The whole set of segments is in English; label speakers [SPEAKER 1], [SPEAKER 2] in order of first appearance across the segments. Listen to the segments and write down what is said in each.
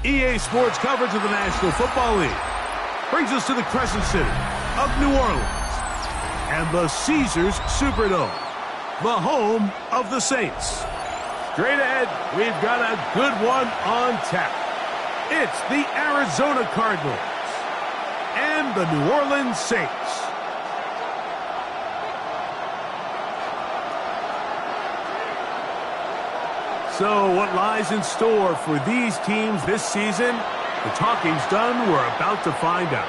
[SPEAKER 1] EA Sports coverage of the National Football League brings us to the Crescent City of New Orleans and the Caesars Superdome, the home of the Saints. Straight ahead, we've got a good one on tap. It's the Arizona Cardinals and the New Orleans Saints. So what lies in store for these teams this season? The talking's done. We're about to find out.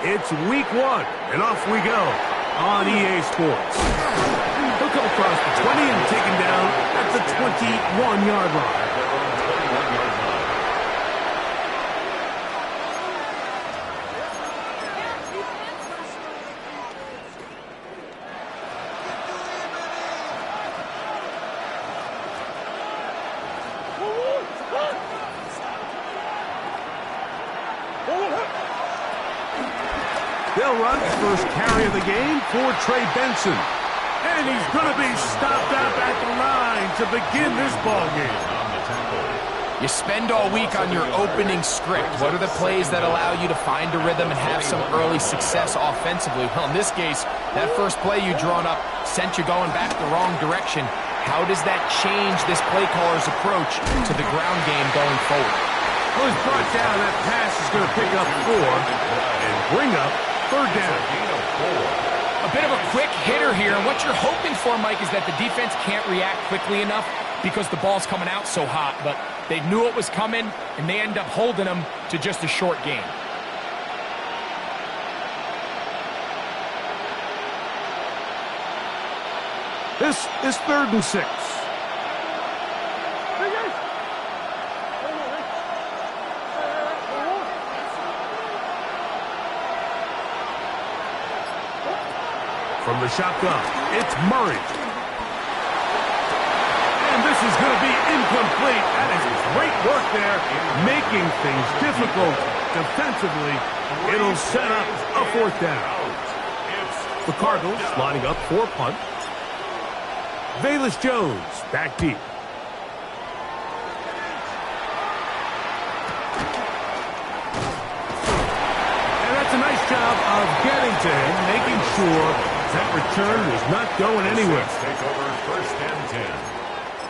[SPEAKER 1] It's week 1, and off we go on EA Sports. He'll come across the 20 and taken down at the 21-yard line. They'll run first carry of the game for Trey Benson. And he's going to be stopped up at the line to begin this ball game.
[SPEAKER 2] You spend all week on your opening script. What are the plays that allow you to find a rhythm and have some early success offensively? Well, in this case, that first play you drawn up sent you going back the wrong direction. How does that change this play caller's approach to the ground game going forward?
[SPEAKER 1] Well, he's brought down. That pass is going to pick up 4 and bring up third down.
[SPEAKER 2] A bit of a quick hitter here, and what you're hoping for, Mike, is that the defense can't react quickly enough because the ball's coming out so hot, but they knew it was coming, and they end up holding them to just a short game.
[SPEAKER 1] This is 3rd and 6. From the shotgun, it's Murray. And this is going to be incomplete. That is great work there, making things difficult defensively. It'll set up a 4th down. The Cardinals lining up for a punt. Velus Jones back deep. And that's a nice job of getting to him, making sure that return is not going anywhere.
[SPEAKER 3] Take over 1st and 10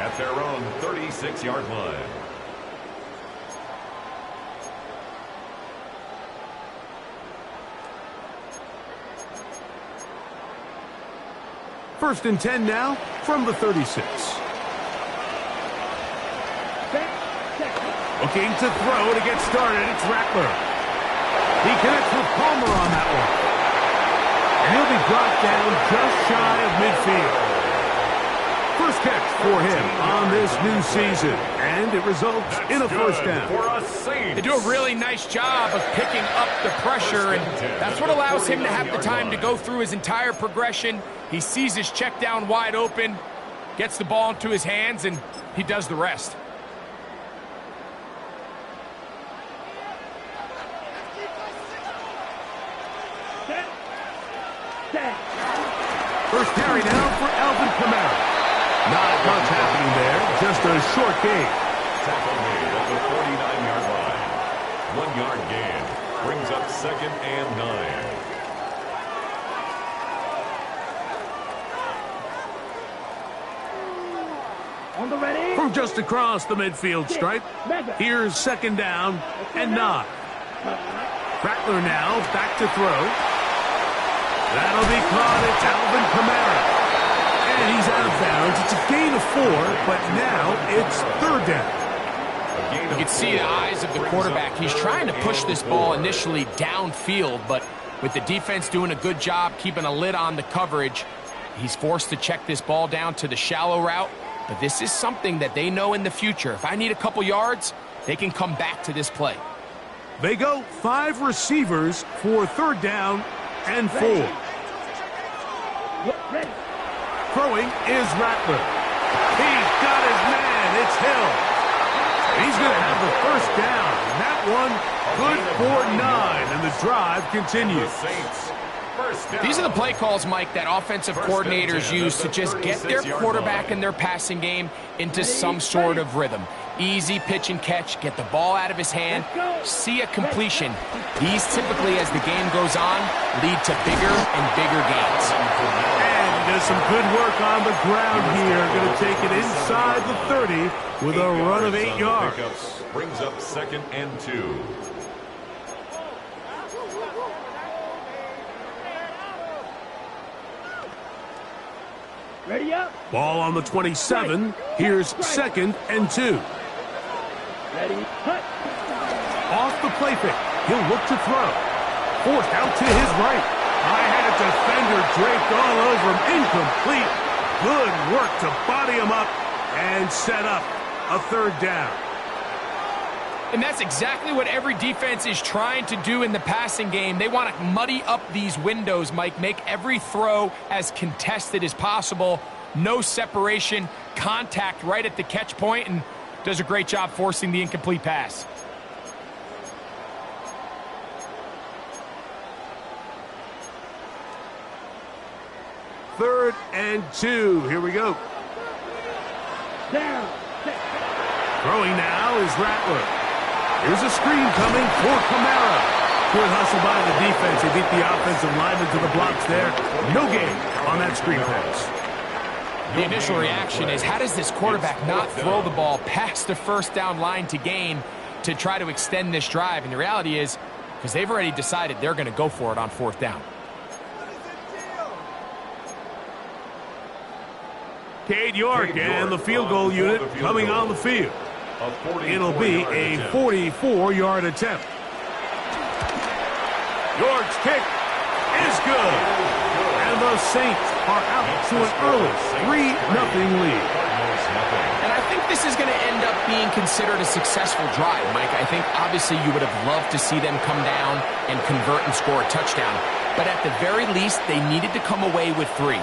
[SPEAKER 3] at their own 36-yard line.
[SPEAKER 1] First and 10 now from the 36. Looking to throw to get started. It's Rattler. He connects with Palmer on that one. And he'll be brought down just shy of midfield. First catch for him on this new season. And it results in a 1st down.
[SPEAKER 2] They do a really nice job of picking up the pressure, and that's what allows him to have the time to go through his entire progression. He sees his check down wide open, gets the ball into his hands, and he does the rest.
[SPEAKER 1] First carry now for Alvin Kamara. Not much happening there, just a short gain.
[SPEAKER 3] Tackle made at the 49-yard line. 1-yard gain brings up 2nd and 9.
[SPEAKER 1] On the ready. From just across the midfield stripe, here's 2nd down and 9. Rattler now back to throw. That'll be caught. It's Alvin Kamara. And he's out of bounds. It's a gain of 4, but now it's 3rd down.
[SPEAKER 2] You can see the eyes of the quarterback. He's trying to push this ball initially downfield, but with the defense doing a good job keeping a lid on the coverage, he's forced to check this ball down to the shallow route. But this is something that they know in the future. If I need a couple yards, they can come back to this play.
[SPEAKER 1] They go 5 receivers for 3rd down and 4. Throwing is Rattler. He's got his man. It's Hill. He's going to have the 1st down. And that one good for 9, and the drive continues.
[SPEAKER 3] The Saints First down.
[SPEAKER 2] These are the play calls, Mike, that offensive coordinators use to just get their quarterback and their passing game into some sort of rhythm. Easy pitch and catch, get the ball out of his hand, see a completion. These typically, as the game goes on, lead to bigger and bigger gains.
[SPEAKER 1] And he does some good work on the ground here. Going to take it inside the 30 with a run of 8 yards.
[SPEAKER 3] Brings up 2nd and 2.
[SPEAKER 4] Ready up.
[SPEAKER 1] Ball on the 27. Here's 2nd and 2.
[SPEAKER 4] Ready, cut.
[SPEAKER 1] Off the play fake. He'll look to throw. Forced out to his right. I had a defender draped all over him. Incomplete. Good work to body him up and set up a 3rd down.
[SPEAKER 2] And that's exactly what every defense is trying to do in the passing game. They want to muddy up these windows, Mike, make every throw as contested as possible. No separation, contact right at the catch point, and does a great job forcing the incomplete pass.
[SPEAKER 1] Third and 2. Here we go.
[SPEAKER 4] Down.
[SPEAKER 1] Throwing now is Rattler. Here's a screen coming for Kamara. Good hustle by the defense. He beat the offensive lineman to the blocks there. No gain on that screen pass.
[SPEAKER 2] The initial reaction is, how does this quarterback not throw the ball past the 1st down line to gain to try to extend this drive? And the reality is, because they've already decided they're going to go for it on 4th down.
[SPEAKER 1] Cade York and the field goal unit coming on the field. It'll be a 44-yard attempt. York's kick is good. And the Saints are out to an early 3-0 lead.
[SPEAKER 2] And I think this is going to end up being considered a successful drive, Mike. I think obviously you would have loved to see them come down and convert and score a touchdown. But at the very least, they needed to come away with 3.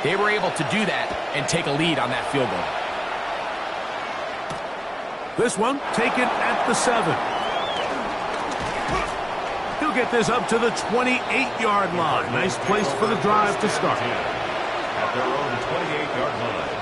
[SPEAKER 2] They were able to do that and take a lead on that field goal.
[SPEAKER 1] This one taken at the 7. He'll get this up to the 28-yard line. Nice place for the drive to start.
[SPEAKER 3] At their own 28-yard line.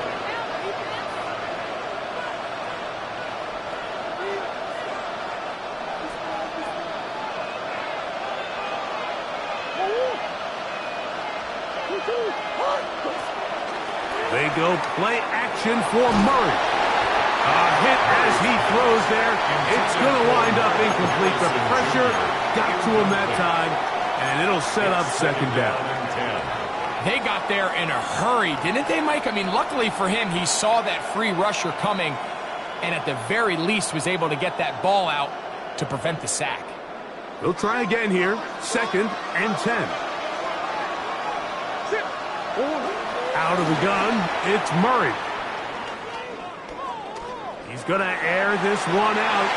[SPEAKER 1] They go play action for Murray. A hit as he throws there. It's going to wind up incomplete. The pressure got to him that time, and it'll set up 2nd down.
[SPEAKER 2] They got there in a hurry, didn't they, Mike? I mean, luckily for him, he saw that free rusher coming, and at the very least was able to get that ball out to prevent the sack.
[SPEAKER 1] They'll try again here. 2nd and 10. Out of the gun, it's Murray. He's going to air this one out.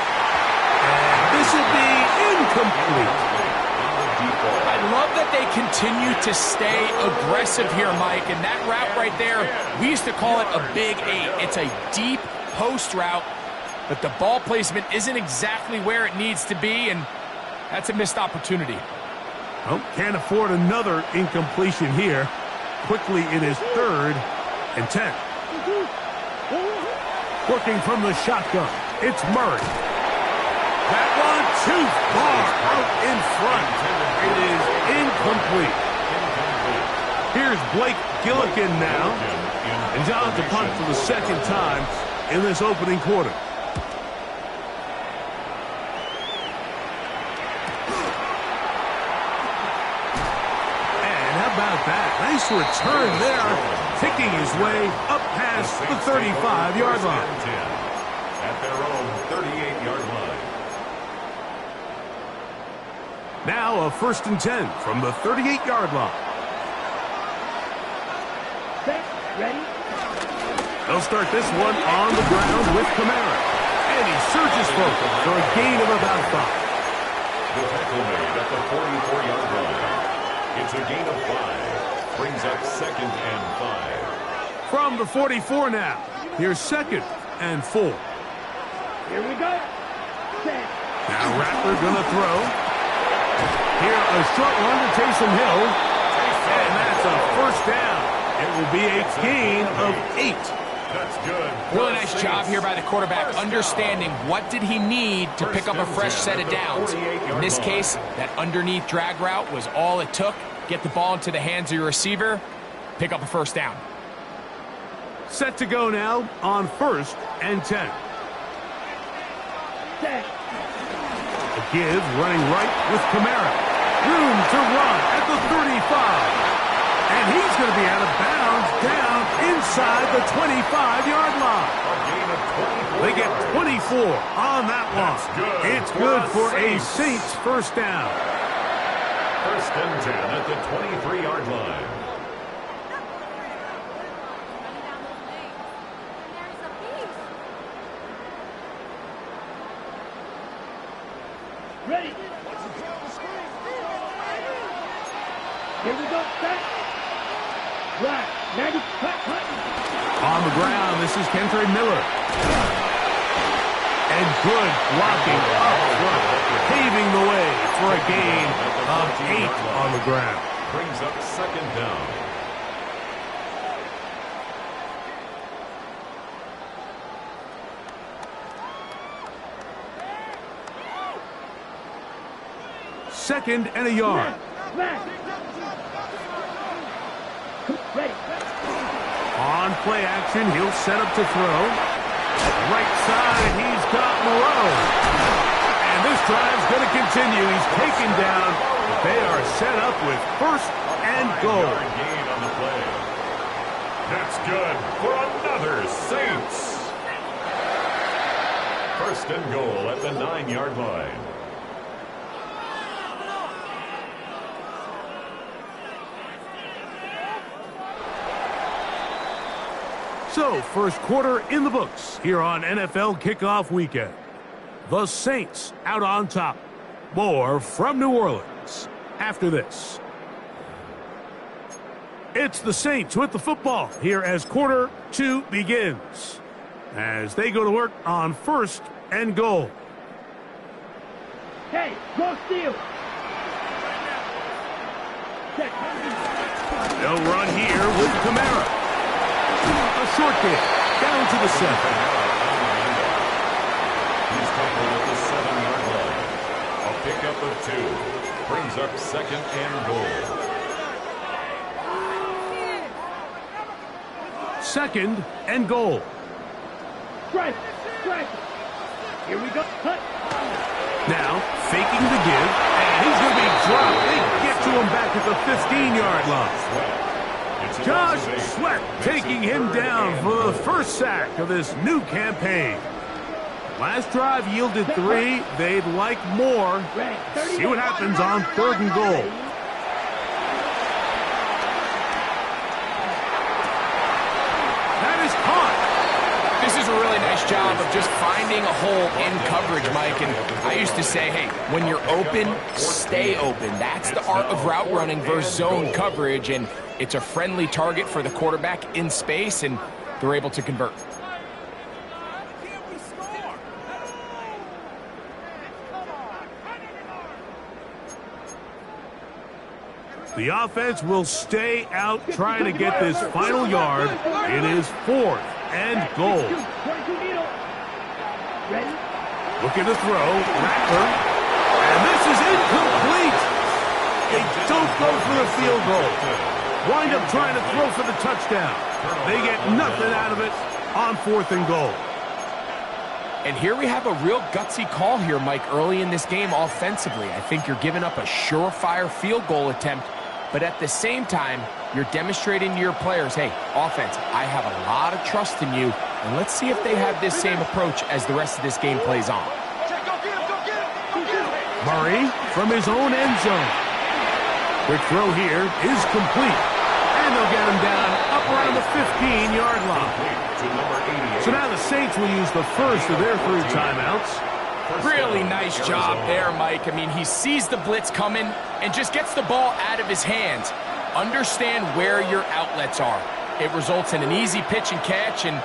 [SPEAKER 1] And this will be incomplete.
[SPEAKER 2] I love that they continue to stay aggressive here, Mike. And that route right there, we used to call it a big 8. It's a deep post route, but the ball placement isn't exactly where it needs to be, and that's a missed opportunity.
[SPEAKER 1] Well, can't afford another incompletion here. Quickly, it is 3rd and 10. Working from the shotgun, it's Murray. That one too far out in front. It is incomplete. Here's Blake Gillikin now. And John to punt for the 2nd time in this opening quarter. And how about that? Nice return there. Picking his way up past the 35-yard line.
[SPEAKER 3] At their own 38-yard line.
[SPEAKER 1] Now a 1st and 10 from the 38-yard line.
[SPEAKER 4] Set, ready.
[SPEAKER 1] They'll start this one on the ground with Kamara. And he surges forward for a gain of about 5.
[SPEAKER 3] The tackle made at the 44-yard line. It's a gain of 5. Brings up 2nd and 5.
[SPEAKER 1] From the 44 now. Here's 2nd and 4.
[SPEAKER 4] Here we go. Set.
[SPEAKER 1] Now Rattler going to throw. Here a short one to Taysom Hill. It's a first down. It will be a gain of 8.
[SPEAKER 3] That's good.
[SPEAKER 2] Really nice job here by the quarterback, understanding what did he need to pick up a fresh set of downs. In this case, that underneath drag route was all it took. Get the ball into the hands of your receiver, pick up a first down.
[SPEAKER 1] Set to go now on 1st and 10.
[SPEAKER 4] Set.
[SPEAKER 1] A give running right with Kamara. Room to run at the 35. And he's going to be out of bounds down inside the 25-yard line. They get 24 on that one. It's good for a Saints first down.
[SPEAKER 3] 1st and 10 at the 23-yard line.
[SPEAKER 4] Ready. Here we go. Set. Right. Maggie. Cut.
[SPEAKER 1] On the ground, this is Kentre Miller. And good blocking up front, paving the way for a gain of 8 on the ground.
[SPEAKER 3] Brings up 2nd down.
[SPEAKER 1] Second and a yard.
[SPEAKER 4] Ready.
[SPEAKER 1] On play action, he'll set up to throw. Right side, he's got Moreau. And this drive's going to continue. He's taken down. They are set up with 1st and goal.
[SPEAKER 3] Gain on the play. That's good for another Saints. 1st and goal at the 9-yard line.
[SPEAKER 1] So, first quarter in the books here on NFL Kickoff Weekend. The Saints out on top. More from New Orleans after this. It's the Saints with the football here as quarter 2 begins. As they go to work on 1st and goal.
[SPEAKER 4] Hey, go steal.
[SPEAKER 1] They'll run here with Kamara. A short kick down to the 7.
[SPEAKER 3] He's tackled at the 7-yard line. A pickup of 2. Brings up 2nd and goal.
[SPEAKER 1] 2nd and goal.
[SPEAKER 4] Strike. Here we go. Cut.
[SPEAKER 1] Now, faking the give, and he's going to be dropped. They get to him back at the 15-yard line. Josh Sweat taking him down for the first sack of this new campaign. Last drive yielded 3. They'd like more. See what happens on 3rd and goal. That is caught.
[SPEAKER 2] This is a really nice job of just finding a hole in coverage, Mike. And I used to say, hey, when you're open, stay open. That's the art of route running versus zone coverage. And it's a friendly target for the quarterback in space, and they're able to convert.
[SPEAKER 1] The offense will stay out trying to get this final yard. It is 4th and goal. Looking to throw. Rattler. And this is incomplete. They don't go for the field goal. Wind up trying to throw for the touchdown. They get nothing out of it on 4th and goal.
[SPEAKER 2] And here we have a real gutsy call here, Mike, early in this game offensively. I think you're giving up a surefire field goal attempt, but at the same time, you're demonstrating to your players, hey, offense, I have a lot of trust in you, and let's see if they have this same approach as the rest of this game plays on.
[SPEAKER 1] Murray from his own end zone. Quick throw here is complete. And they'll get him down up around the 15-yard line. So now the Saints will use the first of their 3 timeouts.
[SPEAKER 2] Really nice job there, Mike. I mean, he sees the blitz coming and just gets the ball out of his hands. Understand where your outlets are. It results in an easy pitch and catch and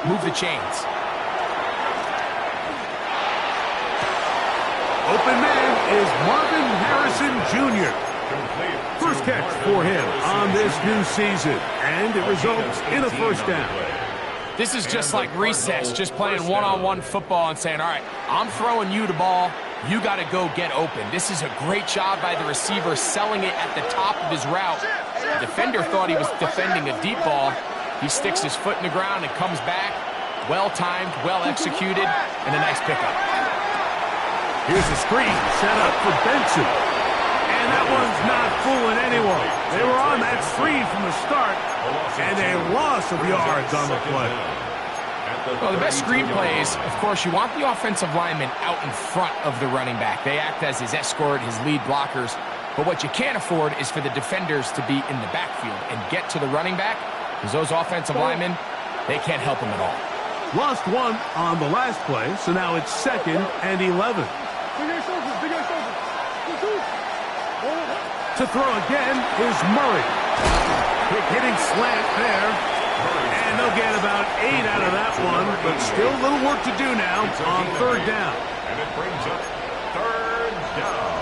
[SPEAKER 2] move the chains.
[SPEAKER 1] Open man is Marvin Harrison Jr. First catch for him on this new season, and it results in a first down.
[SPEAKER 2] This is just like recess, just playing one-on-one football and saying, all right, I'm throwing you the ball. You got to go get open. This is a great job by the receiver selling it at the top of his route. The defender thought he was defending a deep ball. He sticks his foot in the ground and comes back. Well-timed, well-executed, and a nice pickup.
[SPEAKER 1] Here's a screen set up for Benson. And that one's not fooling anyone. They were on that screen from the start, and a loss of yards on the play.
[SPEAKER 2] Well, the best screen plays, of course, you want the offensive lineman out in front of the running back. They act as his escort, his lead blockers. But what you can't afford is for the defenders to be in the backfield and get to the running back, because those offensive linemen, they can't help him at all.
[SPEAKER 1] Lost one on the last play, so now it's 2nd and 11. To throw again is Murray. Quick hitting slant there. And they'll get about 8 out of that one, but still a little work to do now on 3rd down.
[SPEAKER 3] And it brings up 3rd down.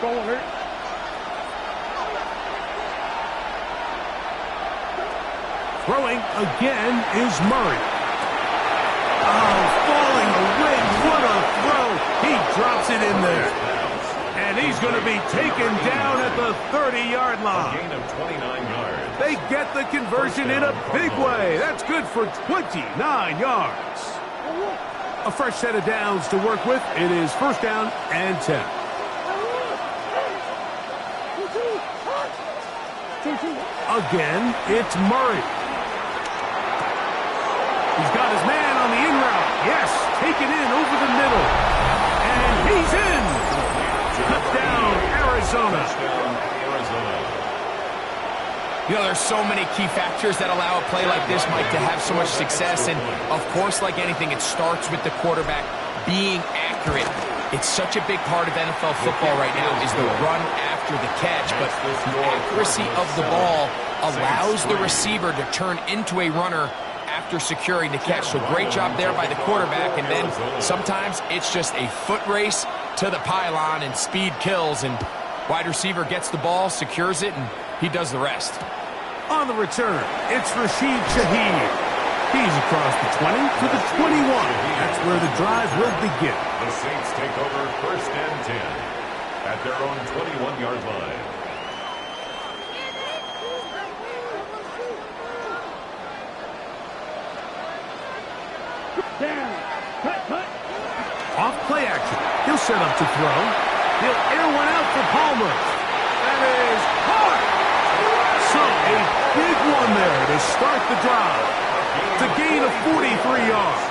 [SPEAKER 4] Go on, Hurt.
[SPEAKER 1] Throwing again is Murray. Oh, falling away. What a throw. He drops it in there. And he's going to be taken down at the 30-yard line.
[SPEAKER 3] A gain of 29 yards.
[SPEAKER 1] They get the conversion in a big way. That's good for 29 yards. A fresh set of downs to work with. It is 1st down and 10. Again, it's Murray. He's got his man on the in route. Yes, taken in over the middle. And he's in. Touchdown, Arizona.
[SPEAKER 2] You know, there's so many key factors that allow a play like this, Mike, to have so much success. And, of course, like anything, it starts with the quarterback being accurate. It's such a big part of NFL football right now is the run after the catch. But the accuracy of the ball allows the receiver to turn into a runner after securing the catch. So great job there by the quarterback. And then sometimes it's just a foot race to the pylon and speed kills. And wide receiver gets the ball, secures it, and he does the rest.
[SPEAKER 1] On the return, it's Rashid Shaheed. He's across the 20 to the 21. That's where the drive will begin.
[SPEAKER 3] The Saints take over 1st and 10 at their own 21-yard line.
[SPEAKER 4] Down. Cut.
[SPEAKER 1] Off play action. He'll set up to throw. He'll air one out for Palmer. That is hard. So a big one there to start the drive. It's a gain of 43 yards.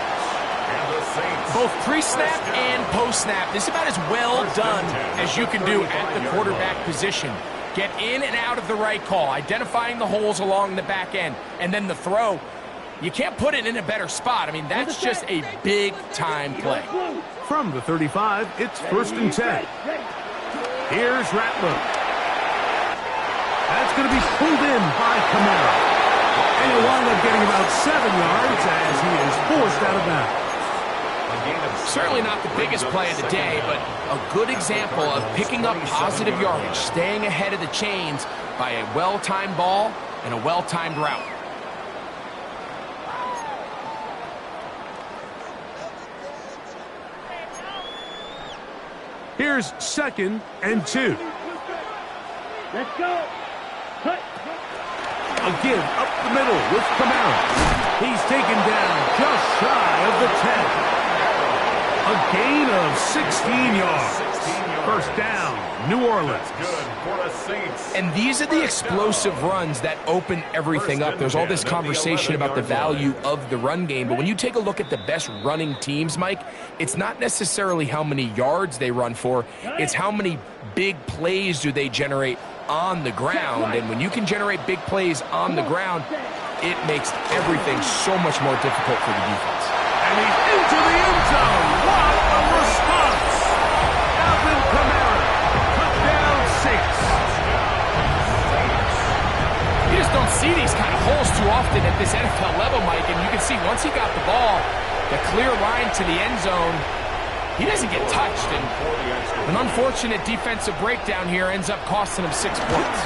[SPEAKER 2] Both pre-snap and post-snap. This is about as well done as you can do at the quarterback position. Get in and out of the right call, identifying the holes along the back end, and then the throw. You can't put it in a better spot. I mean, that's just a big-time play.
[SPEAKER 1] From the 35, it's 1st and 10. Here's Rattler. That's going to be pulled in by Kamara. And he'll wind up getting about 7 yards as he is forced out of bounds.
[SPEAKER 2] Certainly not the biggest play of the day, but a good example of picking up positive yardage, staying ahead of the chains by a well-timed ball and a well-timed route.
[SPEAKER 1] Here's 2nd and 2.
[SPEAKER 4] Let's go. Cut.
[SPEAKER 1] A give up the middle with Kamara. He's taken down just shy of the 10. A gain of 16 yards. 1st down, New Orleans.
[SPEAKER 2] And these are the explosive runs that open everything up. There's all this conversation about the value of the run game, but when you take a look at the best running teams, Mike, it's not necessarily how many yards they run for, it's how many big plays do they generate on the ground. And when you can generate big plays on the ground, it makes everything so much more difficult for the defense.
[SPEAKER 1] And he's into the end zone. What a response! Alvin Kamara, touchdown 6.
[SPEAKER 2] He just don't see these kind of holes too often at this NFL level, Mike. And you can see once he got the ball, the clear line to the end zone, he doesn't get touched. And an unfortunate defensive breakdown here ends up costing him 6 points.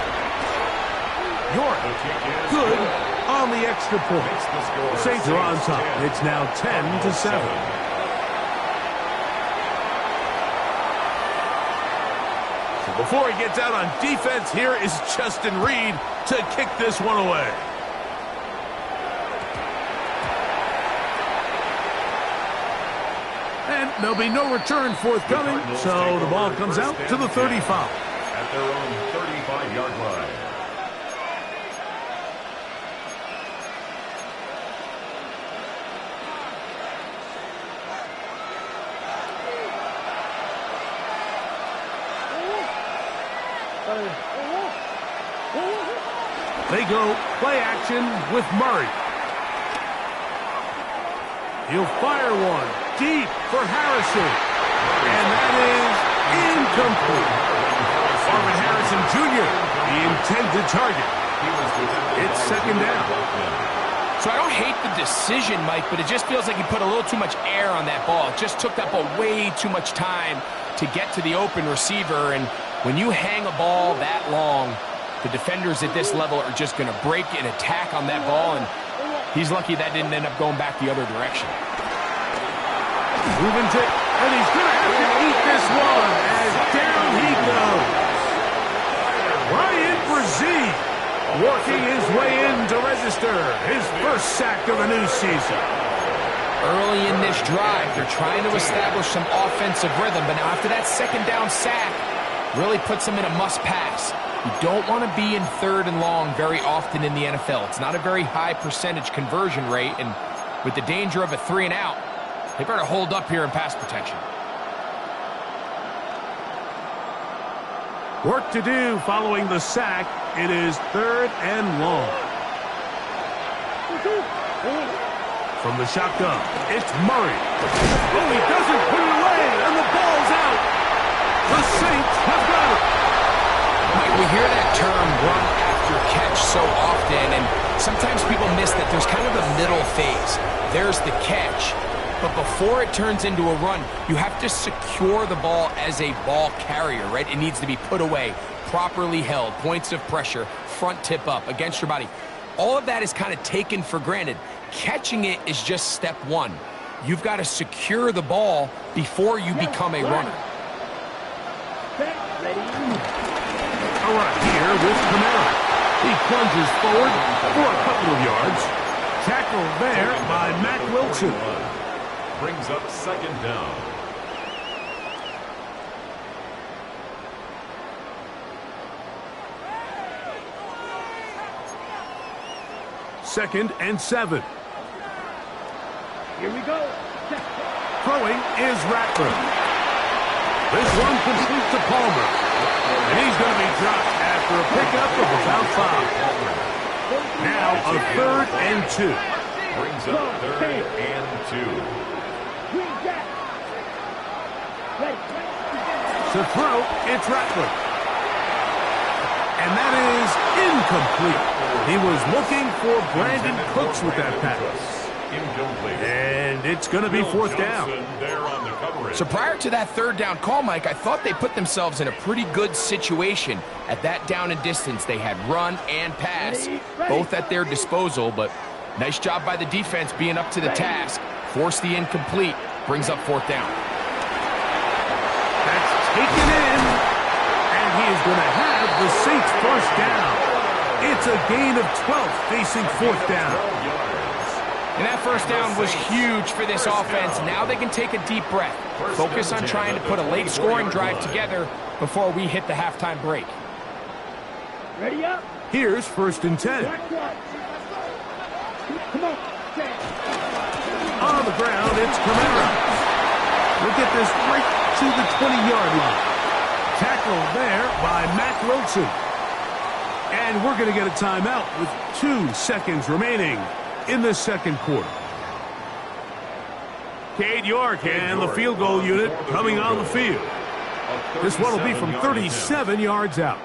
[SPEAKER 1] York, good on the extra point. Saints are on top. It's now 10-7. So before he gets out on defense, here is Justin Reed to kick this one away. And there'll be no return forthcoming, so the ball comes out to the 35.
[SPEAKER 3] At their own 35-yard line.
[SPEAKER 1] They go play action with Murray. He'll fire one deep for Harrison. And that is incomplete. Marvin Harrison Jr., the intended target. It's second down.
[SPEAKER 2] So I don't hate the decision, Mike, but it just feels like he put a little too much air on that ball. It just took up way too much time to get to the open receiver. And when you hang a ball that long, the defenders at this level are just going to break and attack on that ball, and he's lucky that didn't end up going back the other direction.
[SPEAKER 1] Moving to, and he's going to have to eat this one as down he goes. Ryan Brzee working his way in to register his first sack of the new season.
[SPEAKER 2] Early in this drive, they're trying to establish some offensive rhythm, but now after that second down sack, really puts them in a must-pass. You don't want to be in third and long very often in the NFL. It's not a very high percentage conversion rate, and with the danger of a 3 and out, they better hold up here in pass protection.
[SPEAKER 1] Work to do following the sack. It is third and long. From the shotgun, it's Murray. Oh, he doesn't put it away, and the ball's out. The Saints have got it.
[SPEAKER 2] We hear that term run after catch so often, and sometimes people miss that there's kind of a middle phase. There's the catch, but before it turns into a run, you have to secure the ball as a ball carrier, right? It needs to be put away, properly held, points of pressure, front tip up against your body. All of that is kind of taken for granted. Catching it is just step one. You've got to secure the ball before you become a runner.
[SPEAKER 1] All right, here with Kamara. He plunges forward for a couple of yards. Tackled there by Mack Wilson.
[SPEAKER 3] Brings up second down.
[SPEAKER 1] Second and 7.
[SPEAKER 4] Here we go.
[SPEAKER 1] Throwing is Rattler. This one complete to Palmer. And he's going to be dropped after a pickup of about 5. Now a third and 2.
[SPEAKER 3] Brings up third and 2.
[SPEAKER 1] To throw, it's Rattler. And that is incomplete. He was looking for Brandon Cooks with that pass. And it's going to be fourth down.
[SPEAKER 2] So prior to that third down call, Mike, I thought they put themselves in a pretty good situation at that down and distance. They had run and pass, both at their disposal, but nice job by the defense being up to the task. Force the incomplete, brings up fourth down.
[SPEAKER 1] That's taken in, and he is going to have the Saints first down. It's a gain of 12 facing fourth down.
[SPEAKER 2] And that first down was huge for this offense. Now they can take a deep breath. Focus on trying to put a late scoring drive together before we hit the halftime break.
[SPEAKER 4] Ready up.
[SPEAKER 1] Here's first and 10.
[SPEAKER 4] Come on.
[SPEAKER 1] On the ground, it's Kamara. We'll get this right to the 20-yard line. Tackled there by Mack Wilson. And we're going to get a timeout with 2 seconds remaining in the second quarter. Cade York and the field goal unit coming on the field. This one will be from 37 yards out.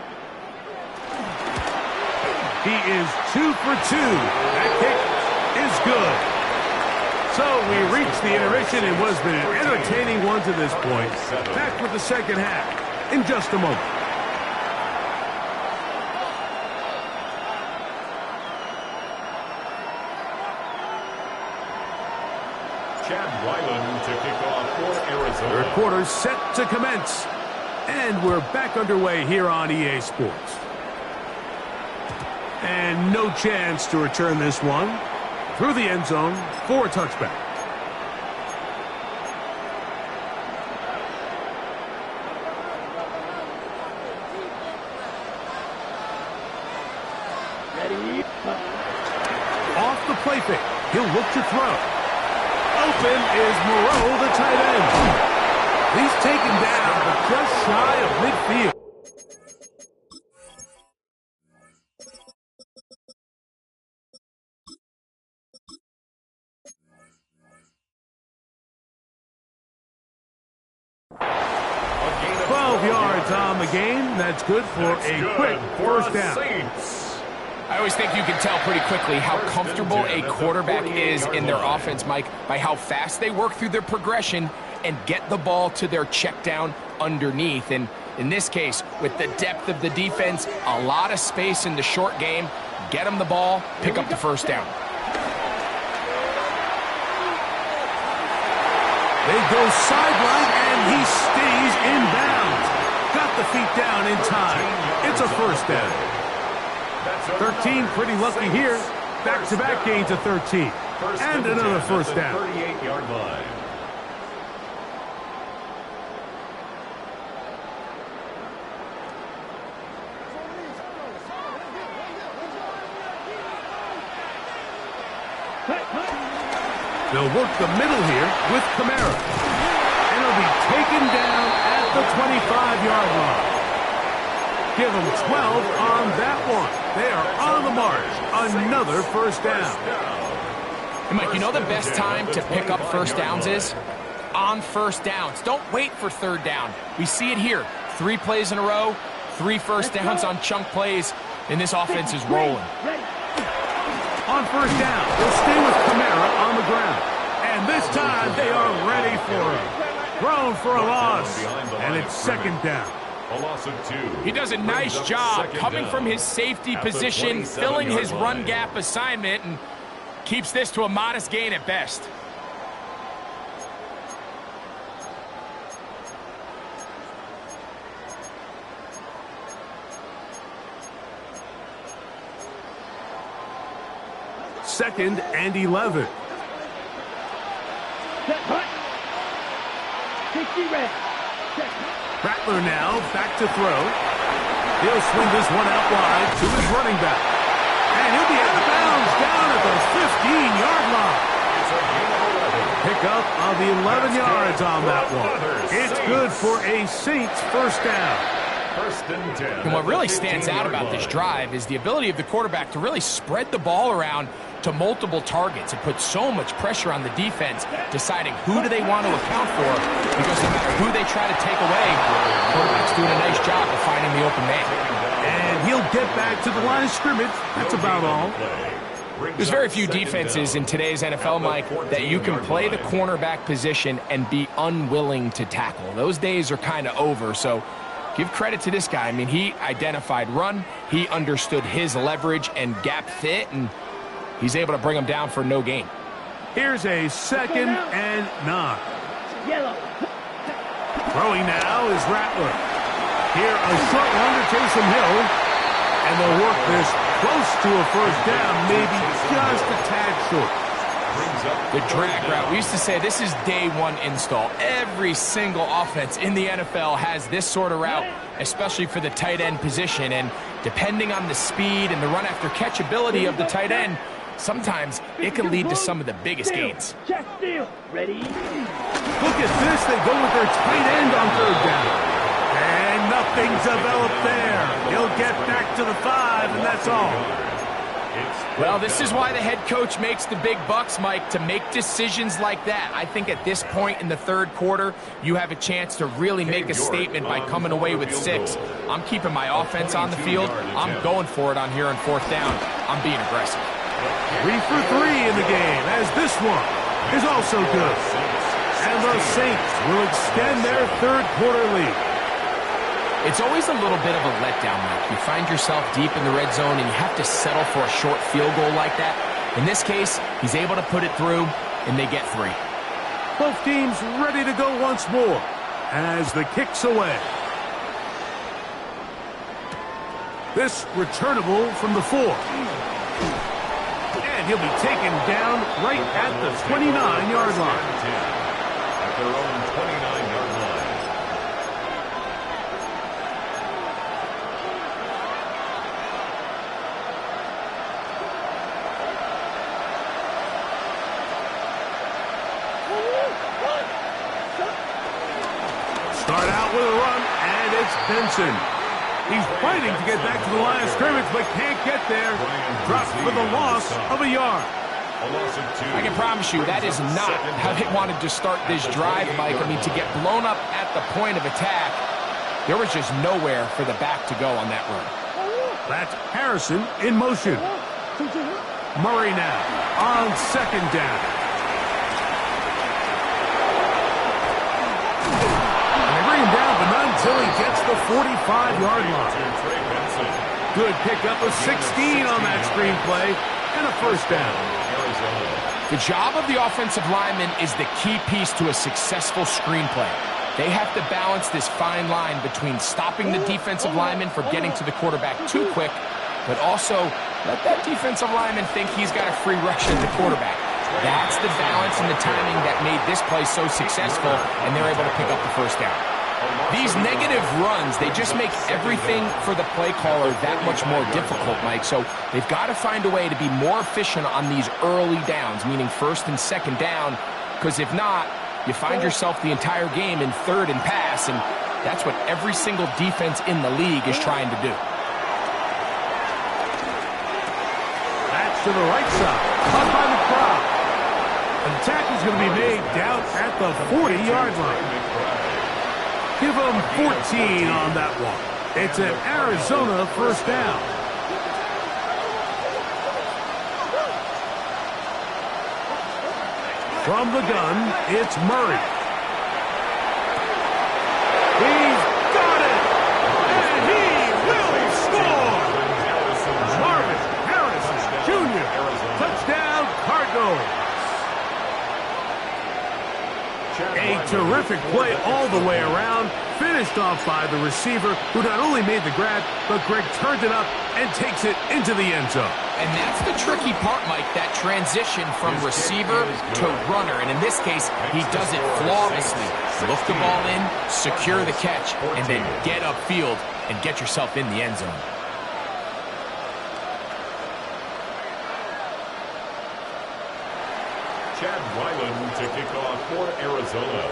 [SPEAKER 1] He is 2 for 2. That kick is good. So we reached the intermission. It was been an entertaining one to this point. Back with the second half in just a moment.
[SPEAKER 3] Chad Ryland to kick off for Arizona.
[SPEAKER 1] Third quarter set to commence. And we're back underway here on EA Sports. And no chance to return this one. Through the end zone for a touchback.
[SPEAKER 4] Ready?
[SPEAKER 1] Off the play fake. He'll look to throw. Open is Moreau, the tight end. He's taken down, but just shy of midfield.
[SPEAKER 3] A gain of
[SPEAKER 1] 12 yards on the game. That's good for a quick first down.
[SPEAKER 2] I always think you can tell pretty quickly how comfortable a quarterback is in their offense, Mike, by how fast they work through their progression and get the ball to their check down underneath. And in this case, with the depth of the defense, a lot of space in the short game, get them the ball, pick up the first down.
[SPEAKER 1] They go sideline, and he stays in bounds. Got the feet down in time. It's a first down. 13, pretty lucky here. Back-to-back gains of 13. And another first down.
[SPEAKER 3] 38-yard line.
[SPEAKER 1] They'll work the middle here with Kamara. And he'll be taken down at the 25-yard line. Give them 12 on that one. They are on the march. Another first down.
[SPEAKER 2] And Mike, you know the best time to pick up first downs is? On first downs. Don't wait for third down. We see it here. 3 plays in a row, 3 first downs on chunk plays, and this offense is rolling.
[SPEAKER 1] On first down, they'll stay with Kamara on the ground. And this time, they are ready for him. Thrown for a loss, and it's second down.
[SPEAKER 3] A loss of 2.
[SPEAKER 2] He does a nice job coming from his safety position, filling his run gap assignment, and keeps this to a modest gain at best.
[SPEAKER 1] Second and 11. Rattler now back to throw. He'll swing this one out wide to his running back. And he'll be out of bounds down at the 15-yard line. Pick up of the 11 yards on that one. It's good for a Saints first down.
[SPEAKER 3] First and 10.
[SPEAKER 2] And what really stands out about this drive is the ability of the quarterback to really spread the ball around to multiple targets. It puts so much pressure on the defense, deciding who do they want to account for, because no matter who they try to take away, the quarterback's doing a nice job of finding the open man.
[SPEAKER 1] And he'll get back to the line of scrimmage. That's about all.
[SPEAKER 2] There's very few defenses in today's NFL, Mike, that you can play the cornerback position and be unwilling to tackle. Those days are kind of over, so give credit to this guy. I mean, he identified run, he understood his leverage and gap fit, and he's able to bring him down for no gain.
[SPEAKER 1] Here's a second and 9.
[SPEAKER 4] Yellow.
[SPEAKER 1] Throwing now is Rattler. Here, a short one to Taysom Hill. And they'll work this close to a first down, maybe just a tad short.
[SPEAKER 2] The drag route. We used to say this is day one install. Every single offense in the NFL has this sort of route, especially for the tight end position. And depending on the speed and the run after catch ability of the tight end, sometimes it can lead to some of the biggest gains.
[SPEAKER 4] Check steal. Ready?
[SPEAKER 1] Look at this. They go with their tight end on third down. And nothing's developed there. He'll get back to the 5, and that's all.
[SPEAKER 2] Well, this is why the head coach makes the big bucks, Mike, to make decisions like that. I think at this point in the third quarter, you have a chance to really make a statement by coming away with 6. I'm keeping my offense on the field. I'm going for it on here on 4th down. I'm being aggressive.
[SPEAKER 1] 3 for 3 in the game, as this one is also good. And the Saints will extend their third quarter lead.
[SPEAKER 2] It's always a little bit of a letdown, Mike. You find yourself deep in the red zone and you have to settle for a short field goal like that. In this case, he's able to put it through, and they get 3.
[SPEAKER 1] Both teams ready to go once more as the kick's away. This returnable from the 4. And he'll be taken down right at the 29-yard line.
[SPEAKER 3] At their own 29-yard line.
[SPEAKER 1] Start out with a run, and it's Benson. He's fighting to get back to the line of scrimmage, but can't get there. Dropped for the loss of a yard.
[SPEAKER 2] I can promise you that is not how they wanted to start this drive, Mike. I mean, to get blown up at the point of attack, there was just nowhere for the back to go on that run.
[SPEAKER 1] That's Harrison in motion. Murray now on 2nd down. And they bring him down, but not until he gets the 45-yard line. Good pickup of 16 on that screenplay and a 1st down.
[SPEAKER 2] The job of the offensive lineman is the key piece to a successful screenplay. They have to balance this fine line between stopping the defensive lineman for getting to the quarterback too quick, but also let that defensive lineman think he's got a free rush at the quarterback. That's the balance and the timing that made this play so successful, and they're able to pick up the 1st down. These negative runs, they just make everything for the play caller that much more difficult, Mike. So they've got to find a way to be more efficient on these early downs, meaning 1st and 2nd down, because if not, you find yourself the entire game in 3rd and pass, and that's what every single defense in the league is trying to do.
[SPEAKER 1] That's to the right side, caught by the crowd. An attack is going to be made down at the 40-yard line. Give them 14 on that one. It's an Arizona 1st down. From the gun, it's Murray. He's got it! And he will score! Marvin Harrison Jr. Touchdown, Cardinals. A terrific play all the way around, finished off by the receiver, who not only made the grab, but Greg turned it up and takes it into the end zone.
[SPEAKER 2] And that's the tricky part, Mike, that transition from receiver to runner. And in this case, he does it flawlessly. Look the ball in, secure the catch, and then get upfield and get yourself in the end zone.
[SPEAKER 3] Chad Ryland to kick off for Arizona.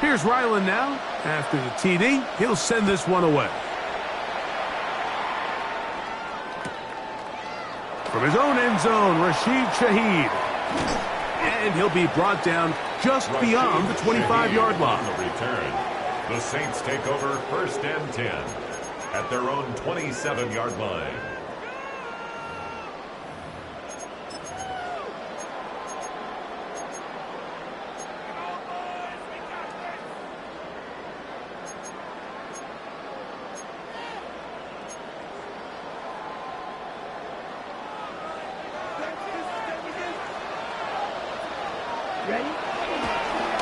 [SPEAKER 1] Here's Ryland now. After the TD, he'll send this one away. From his own end zone, Rashid Shaheed. And he'll be brought down just beyond the 25-yard line.
[SPEAKER 3] On the return, the Saints take over 1st and 10 at their own 27-yard line.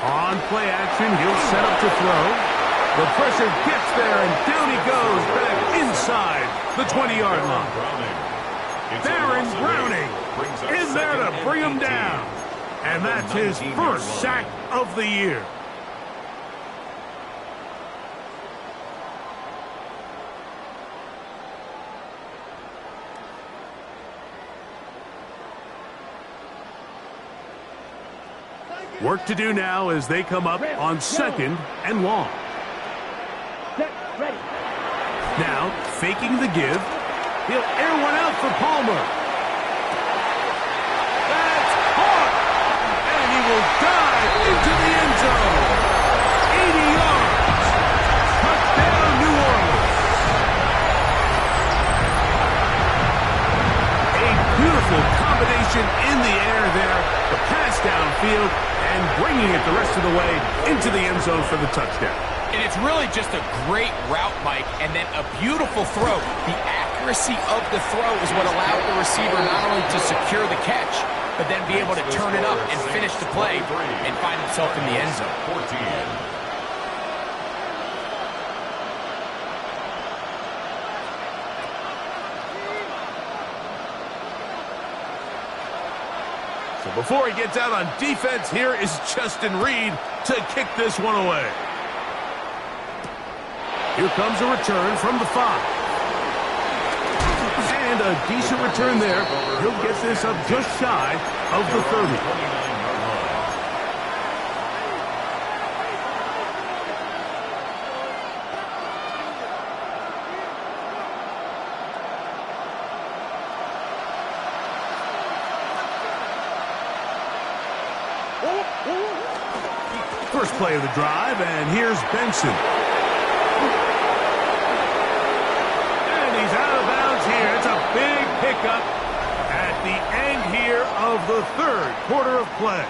[SPEAKER 1] On play action, he'll set up to throw. The pressure gets there, and down he goes back inside the 20-yard line. Baron Browning in there to bring him down. And that's his 1st sack of the year. Work to do now as they come up on 2nd and long. Now, faking the give. He'll air one out for Palmer. That's caught! And he will dive into the end zone. 80 yards. Touchdown, New Orleans. A beautiful combination in the air there. The pass downfield and bringing it the rest of the way into the end zone for the touchdown.
[SPEAKER 2] And it's really just a great route, Mike, and then a beautiful throw. The accuracy of the throw is what allowed the receiver not only to secure the catch, but then be able to turn it up and finish the play and find himself in the end zone.
[SPEAKER 3] 14.
[SPEAKER 1] Before he gets out on defense, here is Justin Reed to kick this one away. Here comes a return from the 5. And a decent return there. He'll get this up just shy of the 30. First play of the drive, and here's Benson. And he's out of bounds here. It's a big pickup at the end here of the third quarter of play.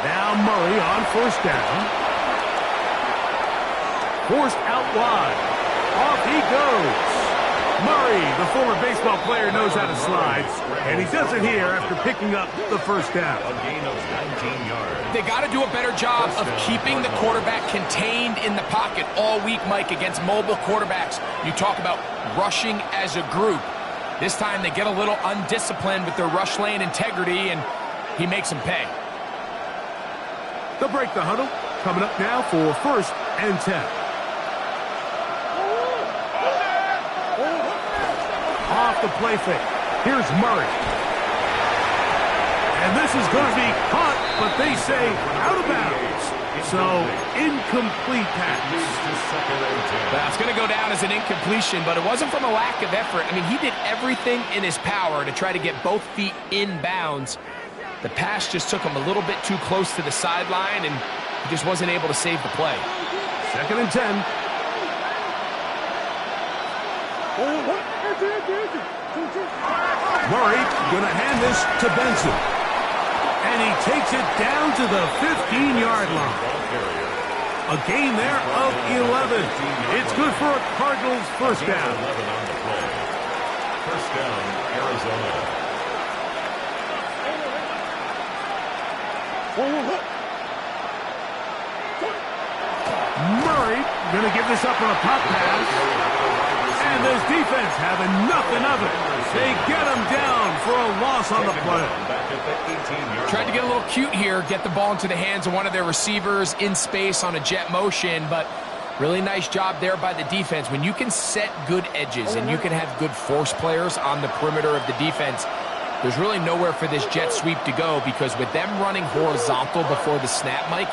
[SPEAKER 1] Now Murray on first down. Forced out wide. Off he goes. Murray, the former baseball player, knows how to slide, and he does it here after picking up the first down.
[SPEAKER 3] A gain of 19 yards.
[SPEAKER 2] They got to do a better job of keeping the quarterback contained in the pocket all week, Mike, against mobile quarterbacks. You talk about rushing as a group. This time they get a little undisciplined with their rush lane integrity, and he makes them pay.
[SPEAKER 1] They'll break the huddle. Coming up now for first and 10. Off the play fake. Here's Murray. And this is going to be caught, but they say out of bounds. So, incomplete pass.
[SPEAKER 2] That's going to go down as an incompletion, but it wasn't from a lack of effort. I mean, he did everything in his power to try to get both feet in bounds. The pass just took him a little bit too close to the sideline, and he just wasn't able to save the play.
[SPEAKER 1] Second and 10. Murray going to hand this to Benson. And he takes it down to the 15-yard line. A gain there of 11. It's good for a Cardinals first down.
[SPEAKER 3] First down, Arizona.
[SPEAKER 1] Murray going to give this up on a pop pass. And this defense having nothing of it. They get him down for a loss on the play.
[SPEAKER 2] Tried to get a little cute here, get the ball into the hands of one of their receivers in space on a jet motion, but really nice job there by the defense. When you can set good edges and you can have good force players on the perimeter of the defense, there's really nowhere for this jet sweep to go, because with them running horizontal before the snap, Mike,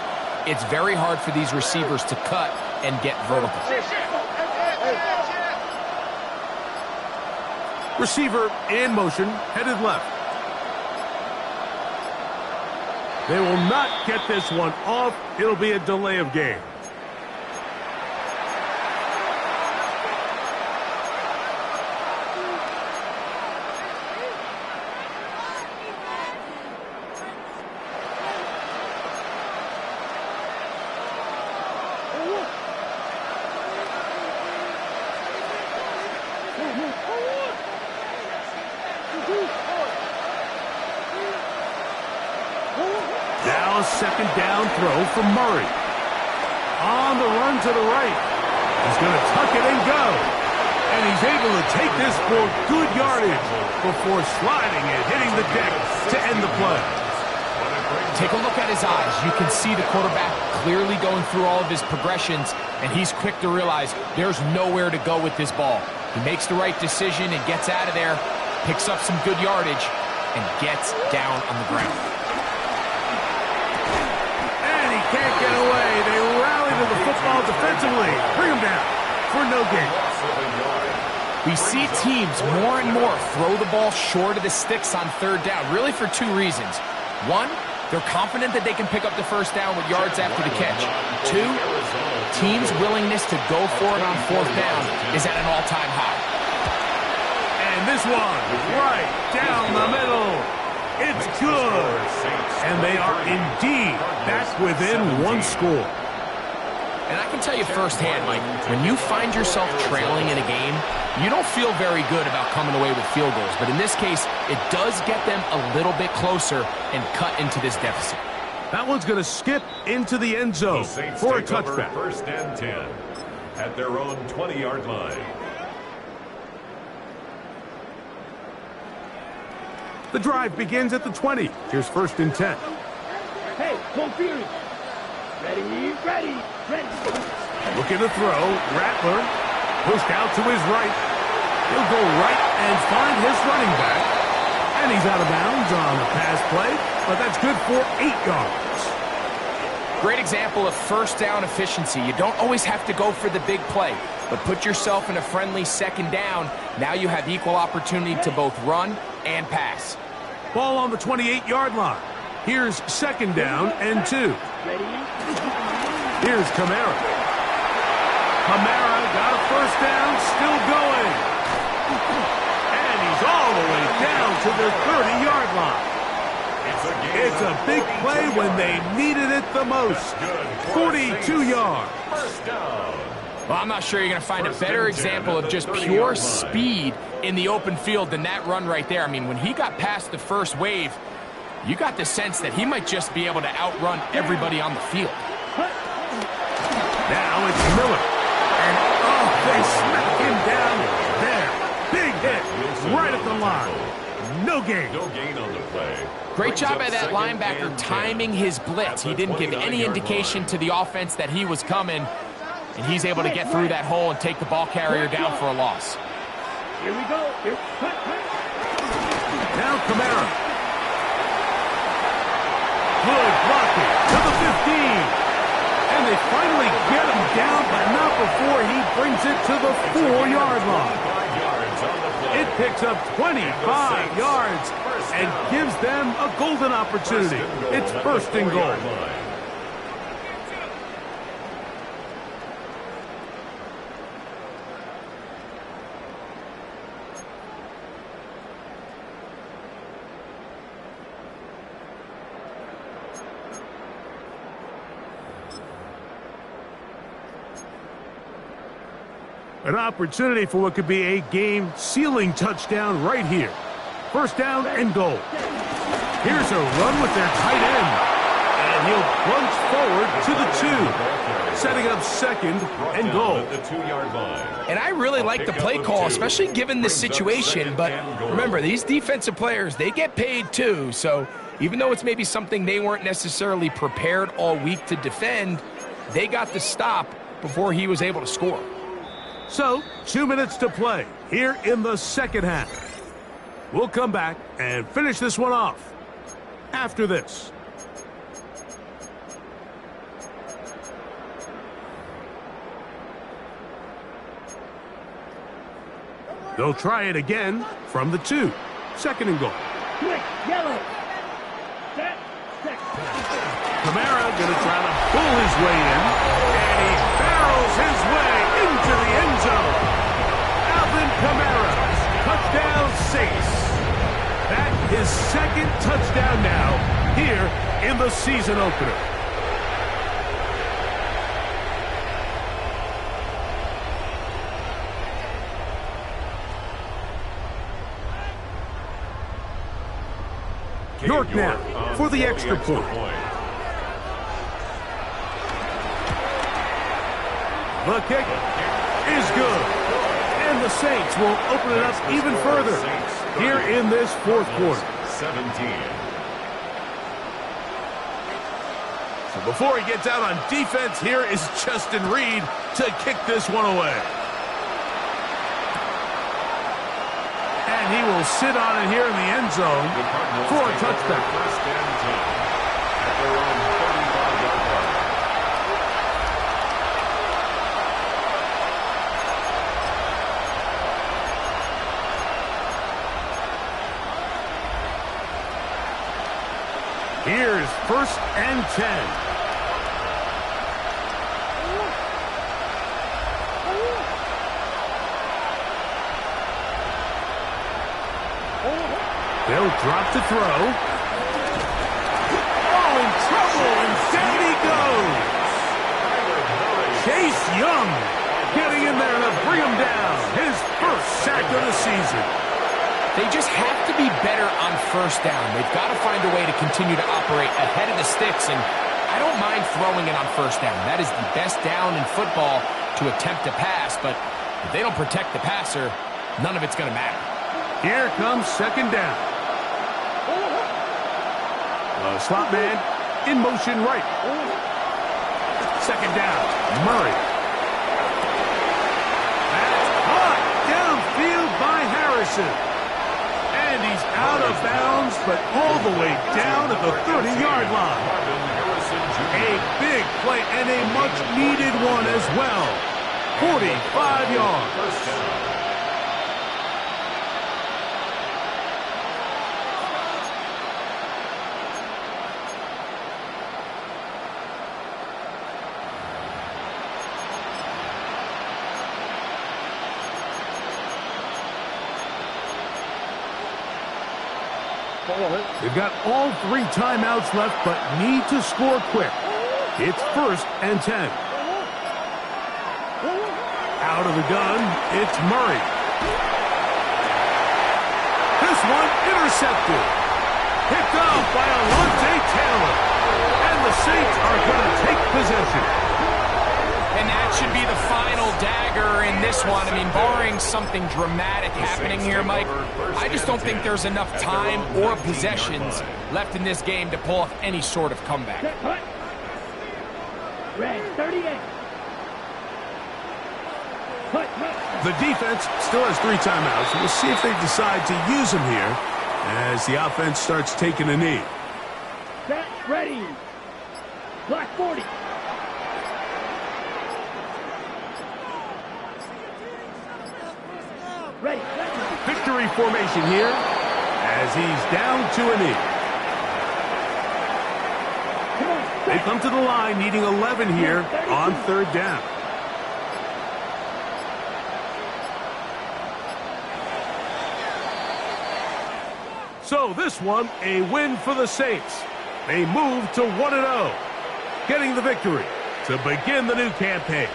[SPEAKER 2] it's very hard for these receivers to cut and get vertical.
[SPEAKER 1] Receiver in motion, headed left. They will not get this one off. It'll be a delay of game. Now a second down throw from Murray. On the run to the right. He's going to tuck it and go. And he's able to take this for good yardage before sliding and hitting the deck to end the play.
[SPEAKER 2] Take a look at his eyes. You can see the quarterback clearly going through all of his progressions, and he's quick to realize there's nowhere to go with this ball. He makes the right decision and gets out of there, picks up some good yardage, and gets down on the ground.
[SPEAKER 1] And he can't get away. They rally to the football defensively. Bring him down for no gain.
[SPEAKER 2] We see teams more and more throw the ball short of the sticks on third down, really for two reasons. One, they're confident that they can pick up the first down with yards after the catch. Two, teams' willingness to go for it on fourth down is at an all-time high.
[SPEAKER 1] And this one, right down the middle. It's good. And they are indeed back within one score.
[SPEAKER 2] And I can tell you firsthand, Mike, when you find yourself trailing in a game, you don't feel very good about coming away with field goals. But in this case, it does get them a little bit closer and cut into this deficit.
[SPEAKER 1] That one's going to skip into the end zone for a touchback.
[SPEAKER 3] First and 10 at their own 20-yard line.
[SPEAKER 1] The drive begins at the 20. Here's first and 10.
[SPEAKER 4] Hey, confused. Ready, ready, ready.
[SPEAKER 1] Looking to throw. Rattler pushed out to his right. He'll go right and find his running back. And he's out of bounds on the pass play, but that's good for 8 yards.
[SPEAKER 2] Great example of first down efficiency. You don't always have to go for the big play, but put yourself in a friendly second down. Now you have equal opportunity to both run and pass.
[SPEAKER 1] Ball on the 28-yard line. Here's second down and 2. Here's Kamara. Kamara got a first down, still going. And he's all the way down to the 30-yard line. It's a big play when they needed it the most. 42 yards.
[SPEAKER 2] Well, I'm not sure you're going to find a better example of just pure speed in the open field than that run right there. I mean, when he got past the first wave, you got the sense that he might just be able to outrun everybody on the field.
[SPEAKER 1] Now it's Miller. And, oh, they smack him down there. Big hit right at the line. No gain.
[SPEAKER 3] No gain on the play.
[SPEAKER 2] Great job by that linebacker timing his blitz. He didn't give any indication to the offense that he was coming, and he's able to get through that hole and take the ball carrier down for a loss.
[SPEAKER 4] Here we go.
[SPEAKER 1] Now Kamara. Good blocking to the 15. And they finally get him down, but not before he brings it to the 4-yard line. It picks up 25 yards and gives them a golden opportunity. It's first and goal. An opportunity for what could be a game-sealing touchdown right here. First down and goal. Here's a run with their tight end. And he'll plunge forward to the 2. Setting up second and goal.
[SPEAKER 2] And I really like the play call, especially given this situation. But remember, these defensive players, they get paid too. So even though it's maybe something they weren't necessarily prepared all week to defend, they got the stop before he was able to score.
[SPEAKER 1] So, 2 minutes to play here in the second half. We'll come back and finish this one off after this. They'll try it again from the 2. Second and goal.
[SPEAKER 4] Quick, yellow. Set.
[SPEAKER 1] Kamara going to try to pull his way in, and he barrels his way into the end zone. Alvin Kamara, touchdown Saints. That is second touchdown now here in the season opener. York now for the extra point. The kick is good. And the Saints will open it up even further here in this fourth quarter.
[SPEAKER 3] 17.
[SPEAKER 1] Before he gets out on defense, here is Justin Reed to kick this one away. And he will sit on it here in the end zone for a touchback.
[SPEAKER 3] First and 10 at their own 35-yard line.
[SPEAKER 1] Here's first and 10. They'll drop to throw. Oh, in trouble, and down he goes. Chase Young getting in there to bring him down. His first sack of the season.
[SPEAKER 2] They just have to be better on first down. They've got to find a way to continue to operate ahead of the sticks, and I don't mind throwing it on first down. That is the best down in football to attempt to pass, but if they don't protect the passer, none of it's going to matter.
[SPEAKER 1] Here comes second down. The slot man in motion right. Second down, Murray. That's caught downfield by Harrison. And he's out of bounds, but all the way down at the 30-yard line. A big play and a much-needed one as well. 45 yards.
[SPEAKER 3] First down.
[SPEAKER 1] They've got all 3 timeouts left, but need to score quick. It's first and 10. Out of the gun, it's Murray. This one intercepted. Picked off by Alontae Taylor. And the Saints are going to take possession.
[SPEAKER 2] And that should be the final dagger in this one. I mean, barring something dramatic happening here, Mike, I just don't think there's enough time or possessions left in this game to pull off any sort of comeback.
[SPEAKER 4] Red 38.
[SPEAKER 1] The defense still has 3 timeouts. We'll see if they decide to use them here as the offense starts taking a knee.
[SPEAKER 4] Set, ready. Black 40. Ready.
[SPEAKER 1] Victory formation here as he's down to a knee. They come to the line needing 11 here on third down. So this one, a win for the Saints. They move to 1-0, getting the victory to begin the new campaign.